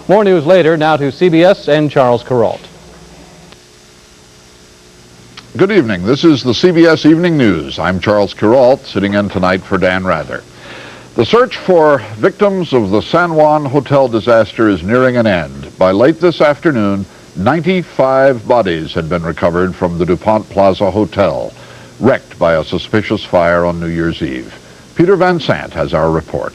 More news later. Now to CBS and Charles Kuralt. Good evening. This is the CBS Evening News. I'm Charles Kuralt, sitting in tonight for Dan Rather. The search for victims of the San Juan hotel disaster is nearing an end. By late this afternoon, 95 bodies had been recovered from the DuPont Plaza Hotel, wrecked by a suspicious fire on New Year's Eve. Peter Van Sant has our report.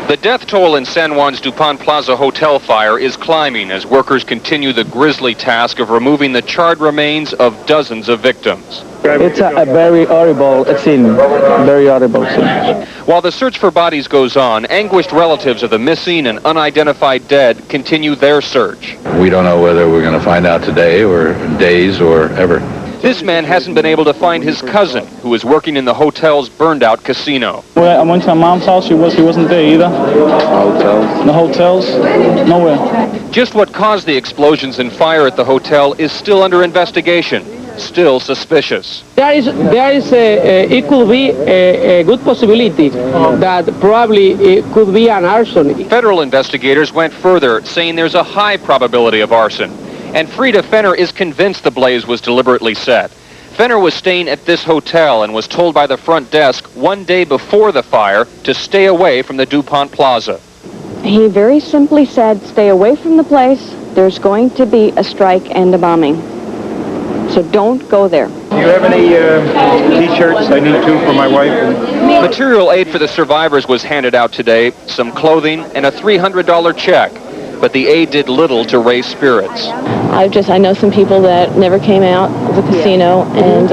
The death toll in San Juan's DuPont Plaza Hotel fire is climbing as workers continue the grisly task of removing the charred remains of dozens of victims. It's a very horrible scene, very horrible scene. While the search for bodies goes on, anguished relatives of the missing and unidentified dead continue their search. We don't know whether we're going to find out today or days or ever. This man hasn't been able to find his cousin, who was working in the hotel's burned-out casino. Well, I went to my mom's house. He wasn't there either. Hotels? The hotels? Nowhere. Just what caused the explosions and fire at the hotel is still under investigation, still suspicious. It could be a good possibility that probably it could be an arson. Federal investigators went further, saying there's a high probability of arson. And Frida Fenner is convinced the blaze was deliberately set. Fenner was staying at this hotel and was told by the front desk one day before the fire to stay away from the DuPont Plaza. He very simply said, stay away from the place. There's going to be a strike and a bombing. So don't go there. Do you have any T-shirts? I need two for my wife. Material aid for the survivors was handed out today, some clothing and a $300 check. But the aid did little to raise spirits. I know some people that never came out of the casino, and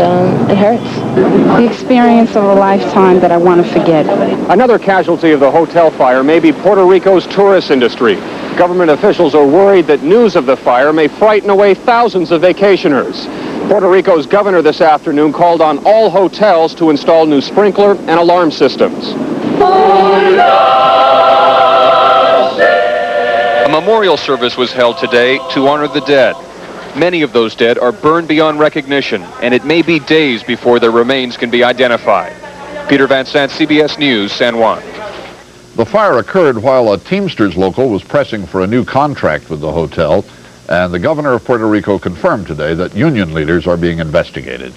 it hurts. The experience of a lifetime that I want to forget. Another casualty of the hotel fire may be Puerto Rico's tourist industry. Government officials are worried that news of the fire may frighten away thousands of vacationers. Puerto Rico's governor this afternoon called on all hotels to install new sprinkler and alarm systems. A memorial service was held today to honor the dead. Many of those dead are burned beyond recognition, and it may be days before their remains can be identified. Peter Van Sant, CBS News, San Juan. The fire occurred while a Teamsters local was pressing for a new contract with the hotel, and the governor of Puerto Rico confirmed today that union leaders are being investigated.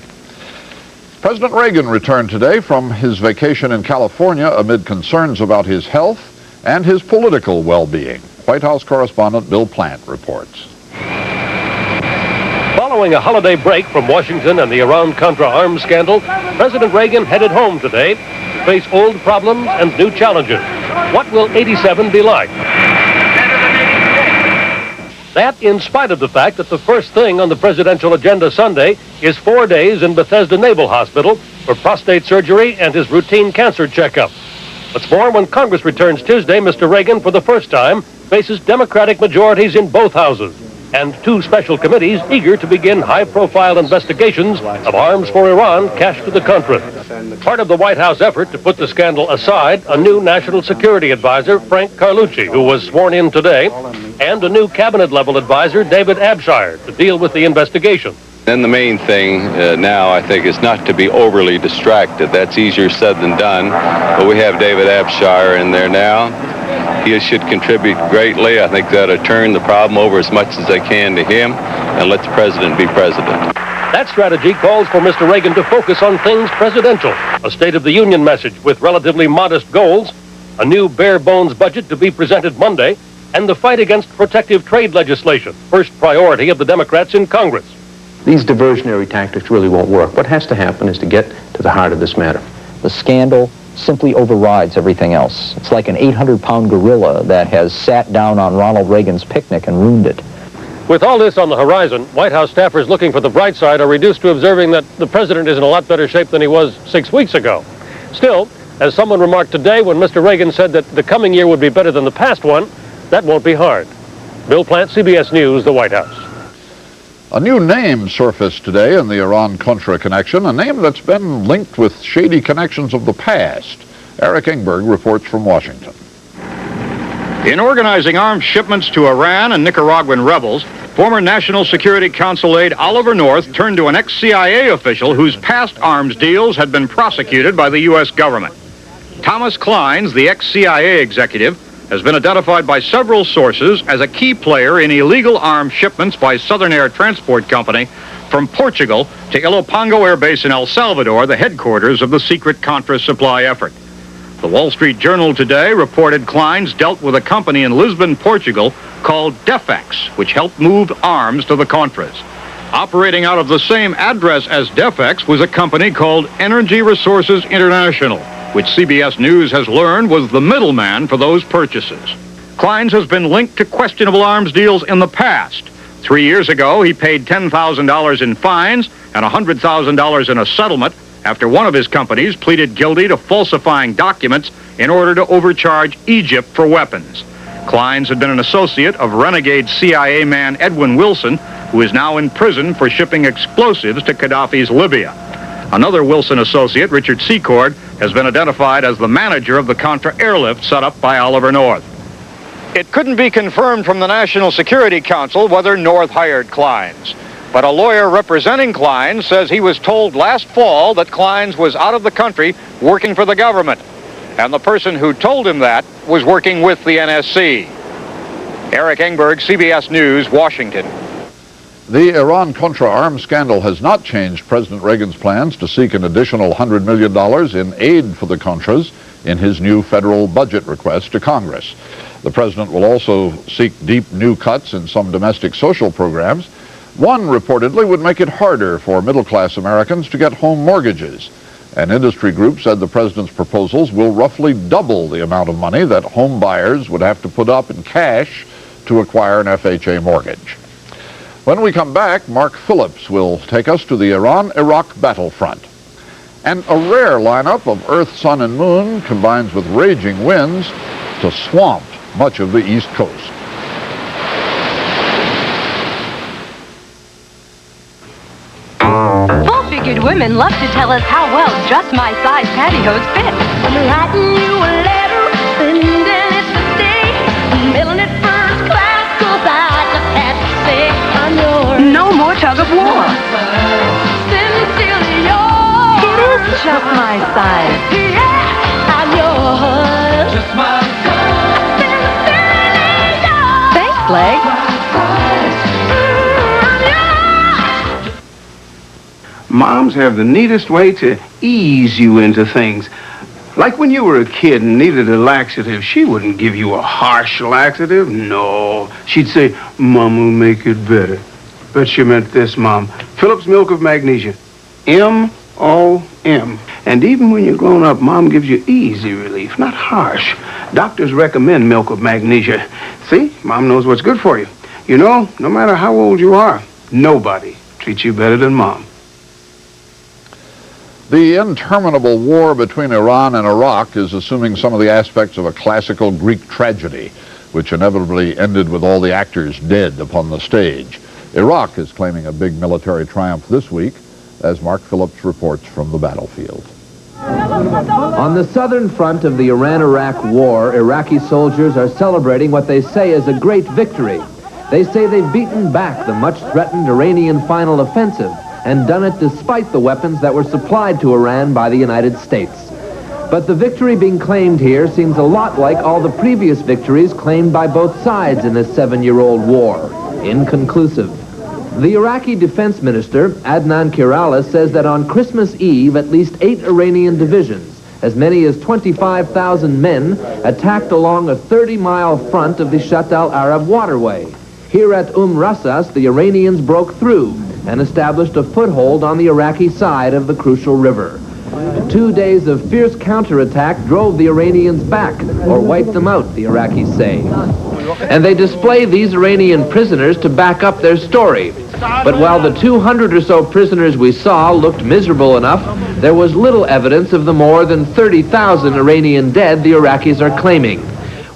President Reagan returned today from his vacation in California amid concerns about his health and his political well-being. White House correspondent Bill Plant reports. Following a holiday break from Washington and the Iran-Contra arms scandal, President Reagan headed home today to face old problems and new challenges. What will 87 be like? That in spite of the fact that the first thing on the presidential agenda Sunday is 4 days in Bethesda Naval Hospital for prostate surgery and his routine cancer checkup. What's more, when Congress returns Tuesday, Mr. Reagan, for the first time, faces Democratic majorities in both houses and two special committees eager to begin high-profile investigations of arms for Iran cashed to the Contras. Part of the White House effort to put the scandal aside, a new National Security Advisor, Frank Carlucci, who was sworn in today, and a new cabinet-level advisor, David Abshire, to deal with the investigation. Then the main thing now, I think, is not to be overly distracted. That's easier said than done. But we have David Abshire in there now. He should contribute greatly. I think they ought to turn the problem over as much as they can to him and let the president be president. That strategy calls for Mr. Reagan to focus on things presidential, a State of the Union message with relatively modest goals, a new bare-bones budget to be presented Monday, and the fight against protective trade legislation, first priority of the Democrats in Congress. These diversionary tactics really won't work. What has to happen is to get to the heart of this matter. The scandal simply overrides everything else. It's like an 800-pound gorilla that has sat down on Ronald Reagan's picnic and ruined it. With all this on the horizon, White House staffers looking for the bright side are reduced to observing that the president is in a lot better shape than he was 6 weeks ago. Still, as someone remarked today when Mr. Reagan said that the coming year would be better than the past one, that won't be hard. Bill Plant, CBS News, the White House. A new name surfaced today in the Iran-Contra connection, a name that's been linked with shady connections of the past. Eric Ingberg reports from Washington. In organizing arms shipments to Iran and Nicaraguan rebels, former National Security Council aide Oliver North turned to an ex-CIA official whose past arms deals had been prosecuted by the U.S. government. Thomas Clines, the ex-CIA executive, has been identified by several sources as a key player in illegal arms shipments by Southern Air Transport Company from Portugal to Ilopango Air Base in El Salvador, the headquarters of the secret Contra supply effort. The Wall Street Journal today reported Klein's dealt with a company in Lisbon, Portugal called Defex, which helped move arms to the Contras. Operating out of the same address as Defex was a company called Energy Resources International, which CBS News has learned was the middleman for those purchases. Klein's has been linked to questionable arms deals in the past. 3 years ago, he paid $10,000 in fines and $100,000 in a settlement after one of his companies pleaded guilty to falsifying documents in order to overcharge Egypt for weapons. Klein's had been an associate of renegade CIA man Edwin Wilson, who is now in prison for shipping explosives to Gaddafi's Libya. Another Wilson associate, Richard Secord, has been identified as the manager of the Contra airlift set up by Oliver North. It couldn't be confirmed from the National Security Council whether North hired Klein's. But a lawyer representing Klein's says he was told last fall that Klein's was out of the country working for the government. And the person who told him that was working with the NSC. Eric Engberg, CBS News, Washington. The Iran-Contra arms scandal has not changed President Reagan's plans to seek an additional $100 million in aid for the Contras in his new federal budget request to Congress. The president will also seek deep new cuts in some domestic social programs. One reportedly would make it harder for middle-class Americans to get home mortgages. An industry group said the president's proposals will roughly double the amount of money that home buyers would have to put up in cash to acquire an FHA mortgage. When we come back, Mark Phillips will take us to the Iran-Iraq battlefront. And a rare lineup of Earth, Sun, and Moon combines with raging winds to swamp much of the East Coast. Full-figured women love to tell us how well just my size pantyhose fit. I'm writing you a letter, sending it today. I'm mailing it first class, 'cause I just had to say I'm yours. No more tug of war. Send it still yours. It is just my size. Yeah, I'm yours. Just my size. Thanks, Leg. Moms have the neatest way to ease you into things. Like when you were a kid and needed a laxative, she wouldn't give you a harsh laxative. No. She'd say, Mom will make it better. Bet she meant this, Mom. Phillips milk of magnesia. M-O-M. And even when you're grown up, Mom gives you easy relief, not harsh. Doctors recommend milk of magnesia. See? Mom knows what's good for you. You know, no matter how old you are, nobody treats you better than Mom. The interminable war between Iran and Iraq is assuming some of the aspects of a classical Greek tragedy, which inevitably ended with all the actors dead upon the stage. Iraq is claiming a big military triumph this week, as Mark Phillips reports from the battlefield. On the southern front of the Iran-Iraq war, Iraqi soldiers are celebrating what they say is a great victory. They say they've beaten back the much-threatened Iranian final offensive and done it despite the weapons that were supplied to Iran by the United States. But the victory being claimed here seems a lot like all the previous victories claimed by both sides in this 7-year-old war. Inconclusive. The Iraqi defense minister, Adnan Kirala, says that on Christmas Eve, at least 8 Iranian divisions, as many as 25,000 men, attacked along a 30-mile front of the Shatt al-Arab waterway. Here at Rasas, the Iranians broke through and established a foothold on the Iraqi side of the crucial river. 2 days of fierce counterattack drove the Iranians back, or wiped them out, the Iraqis say. And they display these Iranian prisoners to back up their story. But while the 200 or so prisoners we saw looked miserable enough, there was little evidence of the more than 30,000 Iranian dead the Iraqis are claiming.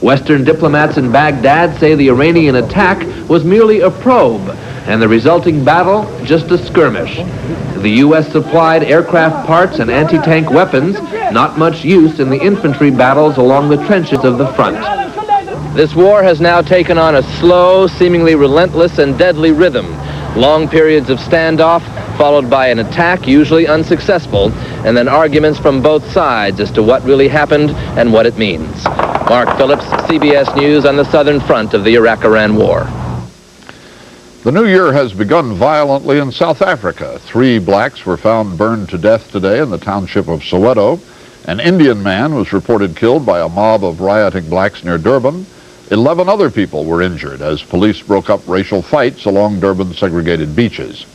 Western diplomats in Baghdad say the Iranian attack was merely a probe, and the resulting battle just a skirmish. The U.S. supplied aircraft parts and anti-tank weapons, not much use in the infantry battles along the trenches of the front. This war has now taken on a slow, seemingly relentless and deadly rhythm. Long periods of standoff, followed by an attack, usually unsuccessful, and then arguments from both sides as to what really happened and what it means. Mark Phillips, CBS News on the southern front of the Iraq-Iran war. The new year has begun violently in South Africa. 3 blacks were found burned to death today in the township of Soweto. An Indian man was reported killed by a mob of rioting blacks near Durban. 11 other people were injured as police broke up racial fights along Durban's segregated beaches.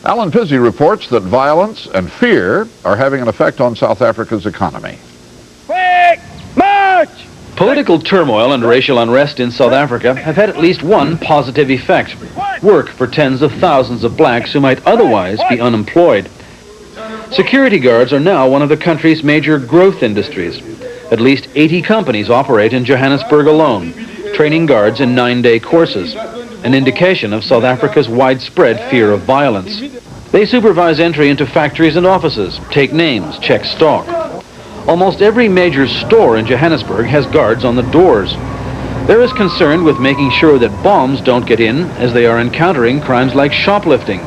Alan Pizzi reports that violence and fear are having an effect on South Africa's economy. Quick march! Political turmoil and racial unrest in South Africa have had at least one positive effect: work for tens of thousands of blacks who might otherwise be unemployed. Security guards are now one of the country's major growth industries. At least 80 companies operate in Johannesburg alone, training guards in 9-day courses, an indication of South Africa's widespread fear of violence. They supervise entry into factories and offices, take names, check stock. Almost every major store in Johannesburg has guards on the doors. They're as concerned with making sure that bombs don't get in as they are encountering crimes like shoplifting,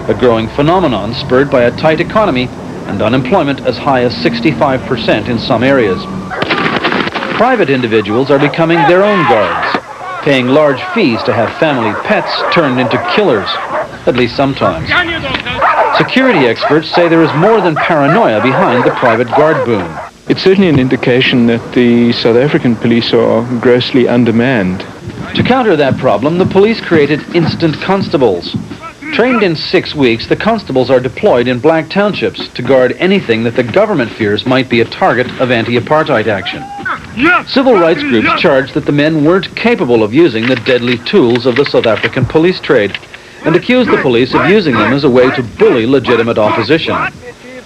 a growing phenomenon spurred by a tight economy and unemployment as high as 65% in some areas. Private individuals are becoming their own guards, paying large fees to have family pets turned into killers, at least sometimes. Security experts say there is more than paranoia behind the private guard boom. It's certainly an indication that the South African police are grossly undermanned. To counter that problem, the police created instant constables. Trained in 6 weeks, the constables are deployed in black townships to guard anything that the government fears might be a target of anti-apartheid action. Civil rights groups charged that the men weren't capable of using the deadly tools of the South African police trade and accused the police of using them as a way to bully legitimate opposition.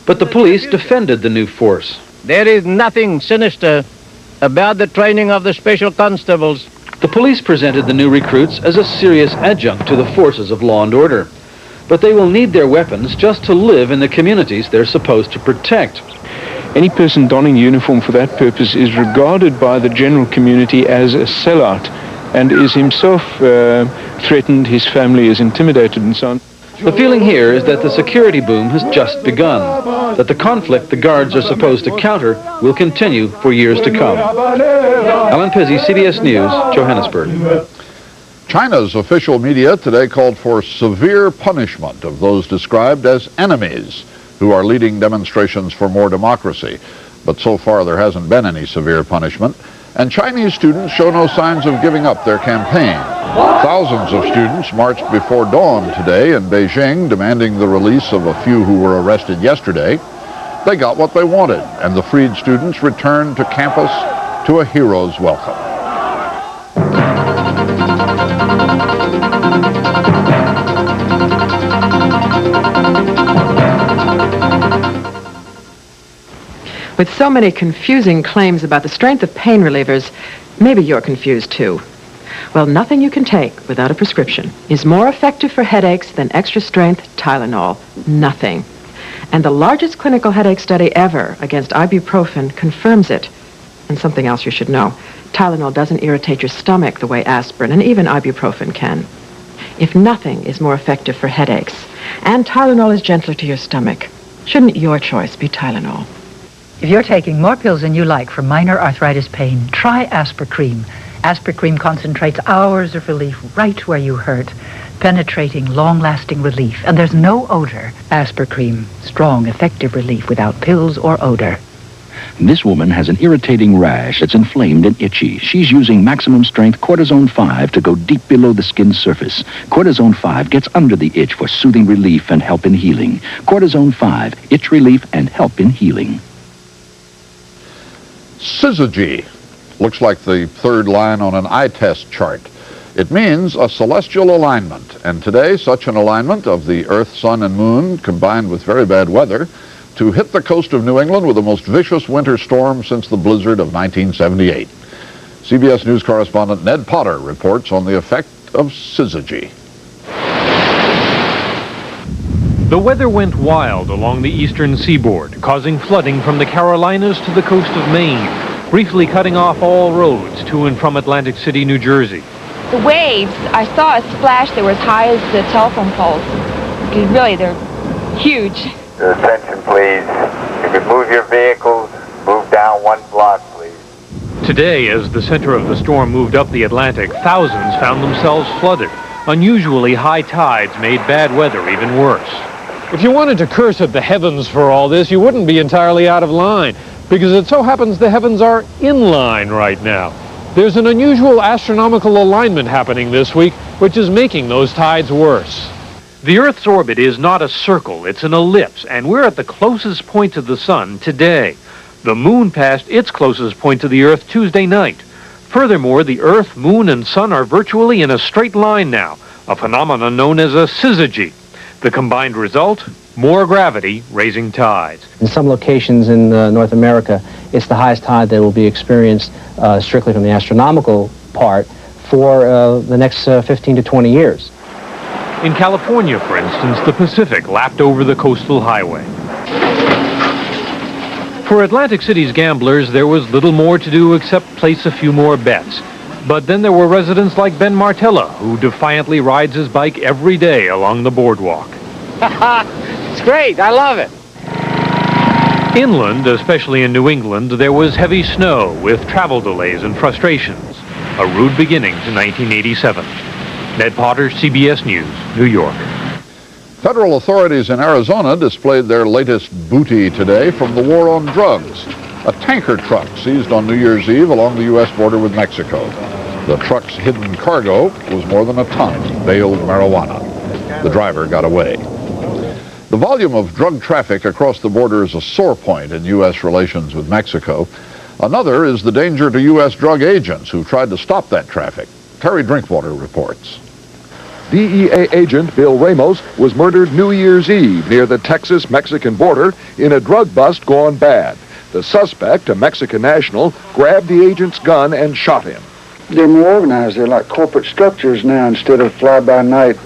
But the police defended the new force. There is nothing sinister about the training of the special constables. The police presented the new recruits as a serious adjunct to the forces of law and order. But they will need their weapons just to live in the communities they're supposed to protect. Any person donning uniform for that purpose is regarded by the general community as a sellout and is himself threatened, his family is intimidated and so on. The feeling here is that the security boom has just begun, that the conflict the guards are supposed to counter will continue for years to come. Alan Pizzi, CBS News, Johannesburg. China's official media today called for severe punishment of those described as enemies who are leading demonstrations for more democracy. But so far there hasn't been any severe punishment, and Chinese students show no signs of giving up their campaign. Thousands of students marched before dawn today in Beijing, demanding the release of a few who were arrested yesterday. They got what they wanted, and the freed students returned to campus to a hero's welcome. With so many confusing claims about the strength of pain relievers, maybe you're confused too. Well, nothing you can take without a prescription is more effective for headaches than extra-strength Tylenol. Nothing. And the largest clinical headache study ever against ibuprofen confirms it. And something else you should know. Tylenol doesn't irritate your stomach the way aspirin and even ibuprofen can. If nothing is more effective for headaches, and Tylenol is gentler to your stomach, shouldn't your choice be Tylenol? If you're taking more pills than you like for minor arthritis pain, try Aspercreme. Aspercreme concentrates hours of relief right where you hurt, penetrating, long-lasting relief. And there's no odor. Aspercreme, strong, effective relief without pills or odor. This woman has an irritating rash that's inflamed and itchy. She's using maximum strength Cortisone 5 to go deep below the skin's surface. Cortisone 5 gets under the itch for soothing relief and help in healing. Cortisone 5, itch relief and help in healing. Syzygy looks like the third line on an eye test chart. It means a celestial alignment, and today such an alignment of the Earth, Sun, and Moon combined with very bad weather to hit the coast of New England with the most vicious winter storm since the blizzard of 1978. CBS News correspondent Ned Potter reports on the effect of Syzygy. The weather went wild along the eastern seaboard, causing flooding from the Carolinas to the coast of Maine, briefly cutting off all roads to and from Atlantic City, New Jersey. The waves, I saw a splash that were as high as the telephone poles. Really, they're huge. Attention, please. If you move your vehicles, move down one block, please. Today, as the center of the storm moved up the Atlantic, thousands found themselves flooded. Unusually high tides made bad weather even worse. If you wanted to curse at the heavens for all this, you wouldn't be entirely out of line, because it so happens the heavens are in line right now. There's an unusual astronomical alignment happening this week, which is making those tides worse. The Earth's orbit is not a circle, it's an ellipse, and we're at the closest point to the sun today. The moon passed its closest point to the Earth Tuesday night. Furthermore, the Earth, moon, and sun are virtually in a straight line now, a phenomenon known as a syzygy. The combined result? More gravity raising tides. In some locations in North America, it's the highest tide that will be experienced strictly from the astronomical part for the next 15 to 20 years. In California, for instance, the Pacific lapped over the coastal highway. For Atlantic City's gamblers, there was little more to do except place a few more bets. But then there were residents like Ben Martella, who defiantly rides his bike every day along the boardwalk. It's great. I love it. Inland, especially in New England, there was heavy snow with travel delays and frustrations. A rude beginning to 1987. Ned Potter, CBS News, New York. Federal authorities in Arizona displayed their latest booty today from the war on drugs. A tanker truck seized on New Year's Eve along the U.S. border with Mexico. The truck's hidden cargo was more than a ton of baled marijuana. The driver got away. The volume of drug traffic across the border is a sore point in U.S. relations with Mexico. Another is the danger to U.S. drug agents who tried to stop that traffic. Terry Drinkwater reports. DEA agent Bill Ramos was murdered New Year's Eve near the Texas-Mexican border in a drug bust gone bad. The suspect, a Mexican national, grabbed the agent's gun and shot him. They're more organized. They're like corporate structures now instead of fly-by-night,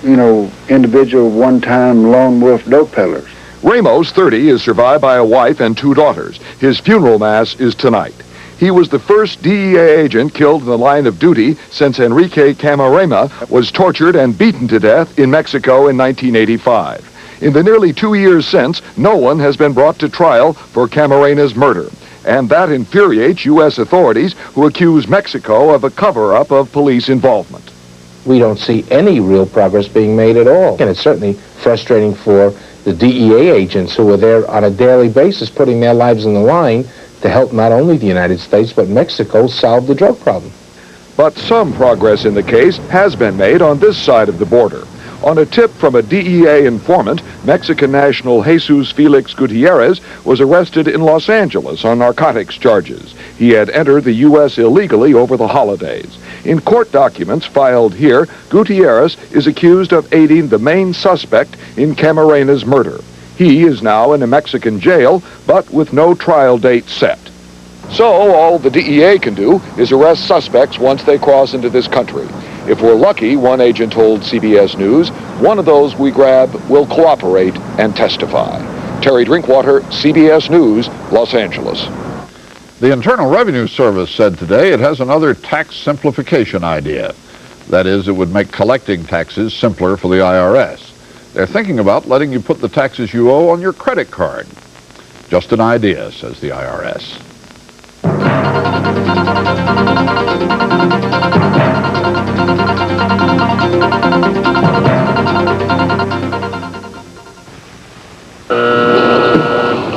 individual one-time lone wolf dope peddlers. Ramos, 30, is survived by a wife and 2 daughters. His funeral mass is tonight. He was the first DEA agent killed in the line of duty since Enrique Camarena was tortured and beaten to death in Mexico in 1985. In the nearly 2 years since, no one has been brought to trial for Camarena's murder. And that infuriates U.S. authorities who accuse Mexico of a cover-up of police involvement. We don't see any real progress being made at all. And it's certainly frustrating for the DEA agents who are there on a daily basis putting their lives on the line to help not only the United States but Mexico solve the drug problem. But some progress in the case has been made on this side of the border. On a tip from a DEA informant, Mexican national Jesus Felix Gutierrez was arrested in Los Angeles on narcotics charges. He had entered the U.S. illegally over the holidays. In court documents filed here, Gutierrez is accused of aiding the main suspect in Camarena's murder. He is now in a Mexican jail, but with no trial date set. So all the DEA can do is arrest suspects once they cross into this country. If we're lucky, one agent told CBS News, one of those we grab will cooperate and testify. Terry Drinkwater, CBS News, Los Angeles. The Internal Revenue Service said today it has another tax simplification idea. That is, it would make collecting taxes simpler for the IRS. They're thinking about letting you put the taxes you owe on your credit card. Just an idea, says the IRS.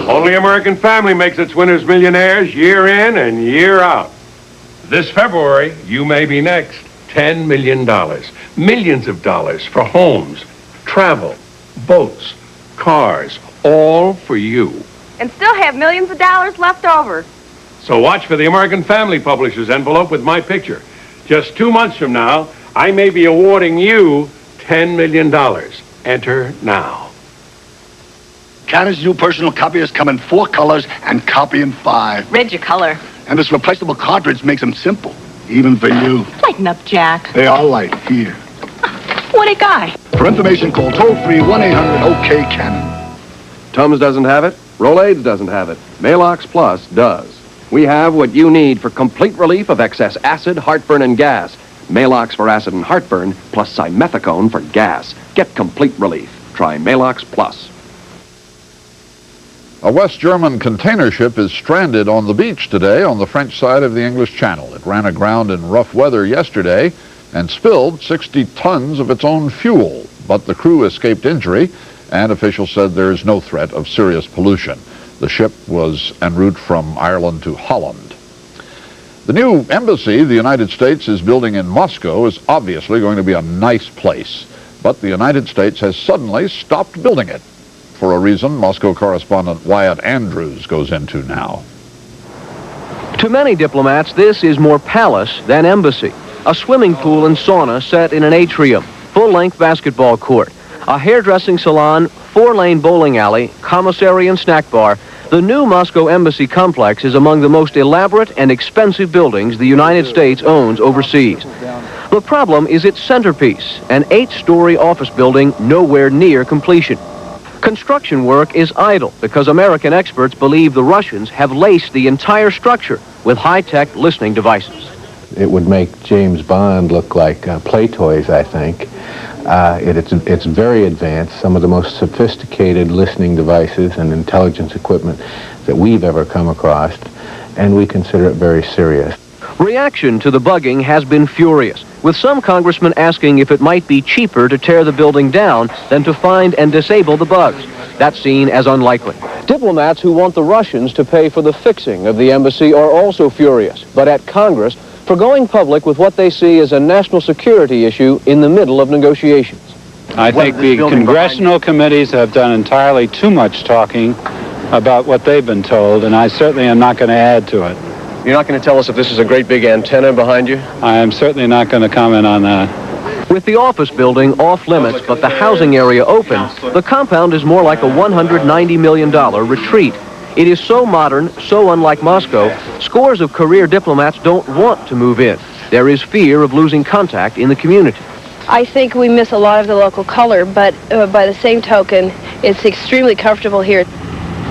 Only American Family makes its winners millionaires year in and year out. This February, you may be next. $10 million. Millions of dollars for homes, travel, boats, cars, all for you. And still have millions of dollars left over. So watch for the American Family Publishers envelope with my picture. Just 2 months from now, I may be awarding you $10 million. Enter now. Canon's new personal copiers come in 4 colors and copy in 5. Red's your color. And this replaceable cartridge makes them simple, even for you. Lighten up, Jack. They are light. Here. What a guy. For information, call toll-free 1-800-OK-Canon. Tums doesn't have it. Rolaids doesn't have it. Maalox-Plus does. We have what you need for complete relief of excess acid, heartburn, and gas. Maalox for acid and heartburn, plus simethicone for gas. Get complete relief. Try Maalox-Plus. A West German container ship is stranded on the beach today on the French side of the English Channel. It ran aground in rough weather yesterday and spilled 60 tons of its own fuel, but the crew escaped injury, and officials said there is no threat of serious pollution. The ship was en route from Ireland to Holland. The new embassy the United States is building in Moscow is obviously going to be a nice place, but the United States has suddenly stopped building it, for a reason Moscow correspondent Wyatt Andrews goes into now. To many diplomats, this is more palace than embassy. A swimming pool and sauna set in an atrium, full-length basketball court, a hairdressing salon, 4-lane bowling alley, commissary and snack bar. The new Moscow Embassy complex is among the most elaborate and expensive buildings the United States owns overseas. The problem is its centerpiece, an 8-story office building nowhere near completion. Construction work is idle because American experts believe the Russians have laced the entire structure with high-tech listening devices. It would make James Bond look like play toys, I think. It's very advanced, some of the most sophisticated listening devices and intelligence equipment that we've ever come across, and we consider it very serious. Reaction to the bugging has been furious, with some congressmen asking if it might be cheaper to tear the building down than to find and disable the bugs. That's seen as unlikely. Diplomats who want the Russians to pay for the fixing of the embassy are also furious, but at Congress for going public with what they see as a national security issue in the middle of negotiations. I think the congressional committees have done entirely too much talking about what they've been told, and I certainly am not going to add to it. You're not going to tell us if this is a great big antenna behind you? I am certainly not going to comment on that. With the office building off limits but the housing area open, the compound is more like a $190 million retreat. It is so modern, so unlike Moscow, scores of career diplomats don't want to move in. There is fear of losing contact in the community. I think we miss a lot of the local color, but by the same token, it's extremely comfortable here.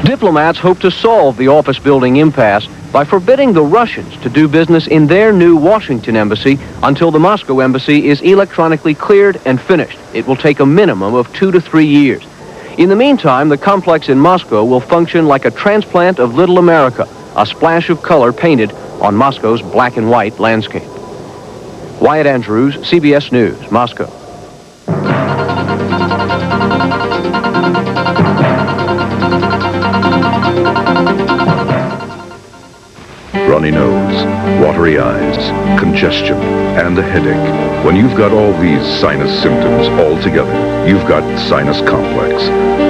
Diplomats hope to solve the office building impasse by forbidding the Russians to do business in their new Washington embassy until the Moscow embassy is electronically cleared and finished. It will take a minimum of 2 to 3 years. In the meantime, the complex in Moscow will function like a transplant of Little America, a splash of color painted on Moscow's black and white landscape. Wyatt Andrews, CBS News, Moscow. Runny nose, watery eyes, congestion, and a headache. When you've got all these sinus symptoms all together, you've got sinus complex.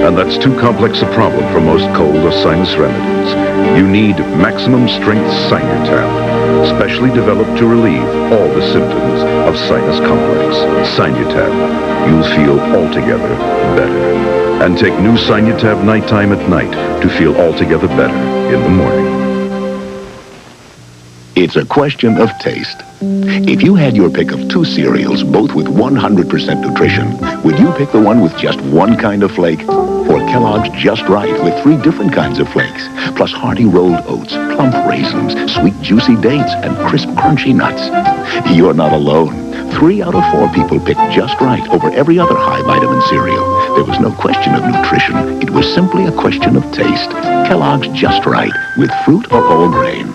And that's too complex a problem for most cold or sinus remedies. You need maximum strength Sinutab, specially developed to relieve all the symptoms of sinus complex. Sinutab, you'll feel altogether better. And take new Sinutab nighttime at night to feel altogether better in the morning. It's a question of taste. If you had your pick of 2 cereals, both with 100% nutrition, would you pick the one with just one kind of flake? Or Kellogg's Just Right with 3 different kinds of flakes, plus hearty rolled oats, plump raisins, sweet juicy dates, and crisp crunchy nuts? You're not alone. 3 out of 4 people picked Just Right over every other high vitamin cereal. There was no question of nutrition. It was simply a question of taste. Kellogg's Just Right with fruit or whole grain.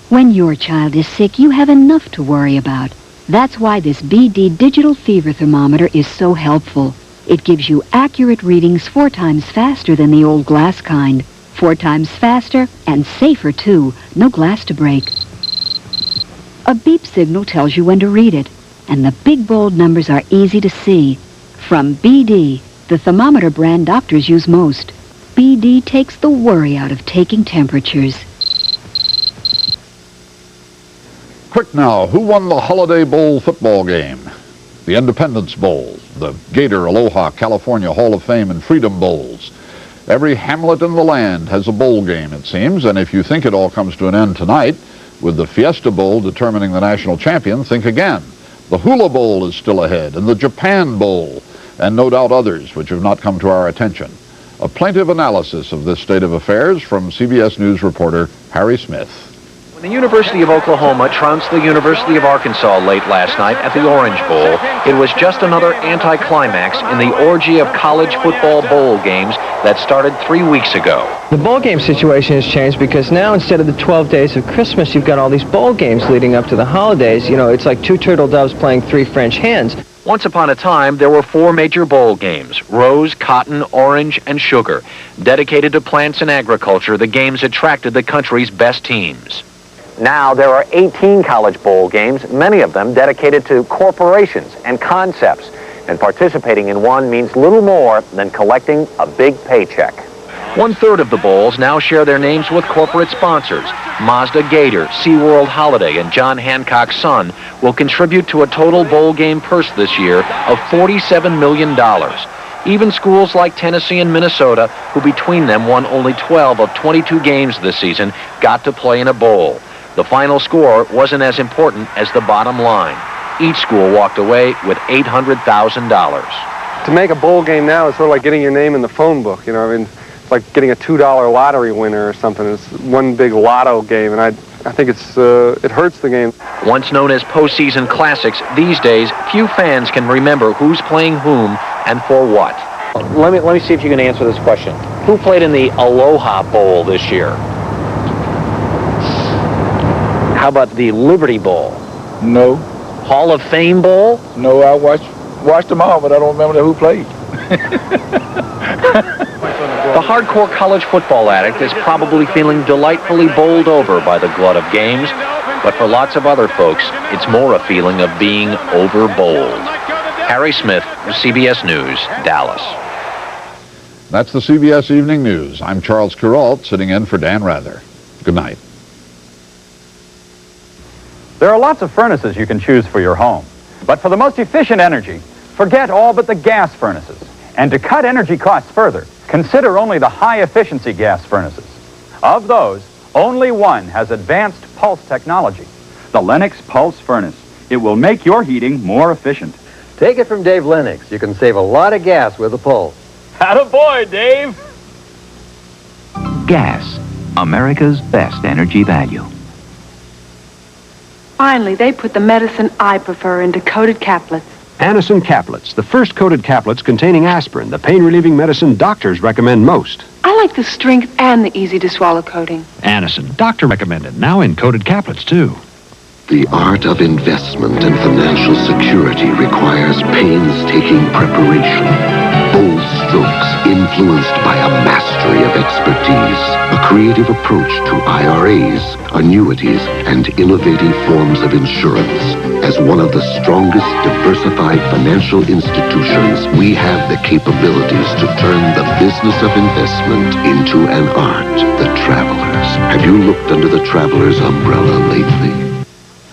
When your child is sick, you have enough to worry about. That's why this BD digital fever thermometer is so helpful. It gives you accurate readings 4 times faster than the old glass kind. 4 times faster and safer, too. No glass to break. A beep signal tells you when to read it, and the big bold numbers are easy to see. From BD, the thermometer brand doctors use most. BD takes the worry out of taking temperatures. Quick now, who won the Holiday Bowl football game? The Independence Bowl, the Gator Aloha California Hall of Fame and Freedom Bowls. Every hamlet in the land has a bowl game, it seems, and if you think it all comes to an end tonight, with the Fiesta Bowl determining the national champion, think again. The Hula Bowl is still ahead, and the Japan Bowl, and no doubt others which have not come to our attention. A plaintive analysis of this state of affairs from CBS News reporter Harry Smith. The University of Oklahoma trounced the University of Arkansas late last night at the Orange Bowl. It was just another anticlimax in the orgy of college football bowl games that started 3 weeks ago. The bowl game situation has changed because now instead of the 12 days of Christmas, you've got all these bowl games leading up to the holidays. You know, it's like two turtle doves playing three French hens. Once upon a time, there were 4 major bowl games: rose, cotton, orange, and sugar. Dedicated to plants and agriculture, the games attracted the country's best teams. Now there are 18 college bowl games, many of them dedicated to corporations and concepts. And participating in one means little more than collecting a big paycheck. 1/3 of the bowls now share their names with corporate sponsors. Mazda Gator, SeaWorld Holiday, and John Hancock's son will contribute to a total bowl game purse this year of $47 million. Even schools like Tennessee and Minnesota, who between them won only 12 of 22 games this season, got to play in a bowl. The final score wasn't as important as the bottom line. Each school walked away with $800,000. To make a bowl game now is sort of like getting your name in the phone book, you know. I mean, it's like getting a $2 lottery winner or something. It's one big lotto game, and I think it hurts the game. Once known as postseason classics, these days few fans can remember who's playing whom and for what. Let me see if you can answer this question. Who played in the Aloha Bowl this year? How about the Liberty Bowl? No. Hall of Fame Bowl? No, I watched them all, but I don't remember who played. The hardcore college football addict is probably feeling delightfully bowled over by the glut of games, but for lots of other folks, it's more a feeling of being over-bowled. Harry Smith, CBS News, Dallas. That's the CBS Evening News. I'm Charles Kuralt, sitting in for Dan Rather. Good night. There are lots of furnaces you can choose for your home. But for the most efficient energy, forget all but the gas furnaces. And to cut energy costs further, consider only the high-efficiency gas furnaces. Of those, only one has advanced pulse technology, the Lennox Pulse Furnace. It will make your heating more efficient. Take it from Dave Lennox. You can save a lot of gas with a Pulse. Attaboy, Dave! Gas, America's best energy value. Finally, they put the medicine I prefer into coated caplets. Anacin caplets, the first coated caplets containing aspirin, the pain-relieving medicine doctors recommend most. I like the strength and the easy-to-swallow coating. Anacin, doctor recommended, now in coated caplets, too. The art of investment and financial security requires painstaking preparation, bold strokes influenced by a mastery of expertise, a creative approach to IRAs, annuities, and innovative forms of insurance. As one of the strongest diversified financial institutions, we have the capabilities to turn the business of investment into an art. The Travelers. Have you looked under the Travelers umbrella lately?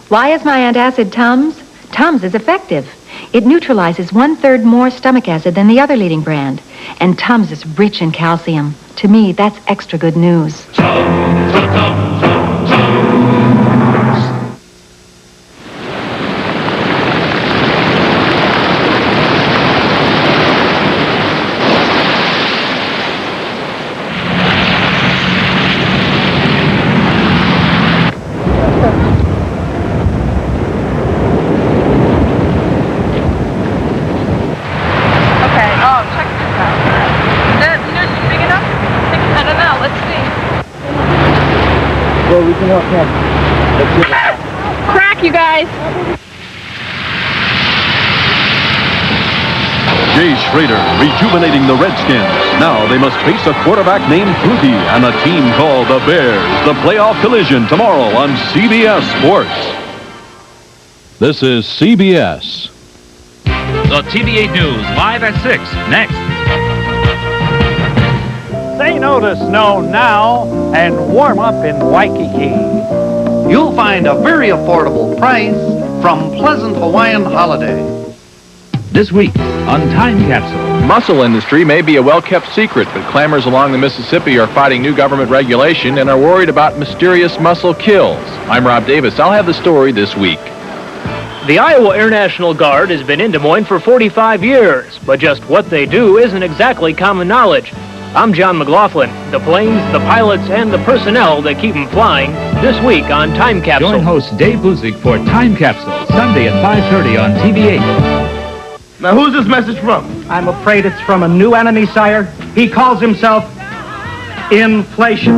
Why is my antacid Tums? Tums is effective. It neutralizes 1/3 more stomach acid than the other leading brand. And Tums is rich in calcium. To me, that's extra good news. Crack, you guys. Jay Schrader rejuvenating the Redskins. Now they must face a quarterback named Fruity and a team called the Bears. The playoff collision tomorrow on CBS Sports. This is CBS. The TV8 News, live at 6, next. Say no to snow now and warm up in Waikiki. You'll find a very affordable price from Pleasant Hawaiian Holiday. This week on Time Capsule. Mussel industry may be a well-kept secret, but clammers along the Mississippi are fighting new government regulation and are worried about mysterious mussel kills. I'm Rob Davis. I'll have the story this week. The Iowa Air National Guard has been in Des Moines for 45 years, but just what they do isn't exactly common knowledge. I'm John McLaughlin. The planes, the pilots, and the personnel that keep them flying this week on Time Capsule. Join host Dave Buzik for Time Capsule, Sunday at 5:30 on TV8. Now, who's this message from? I'm afraid it's from a new enemy, sire. He calls himself inflation.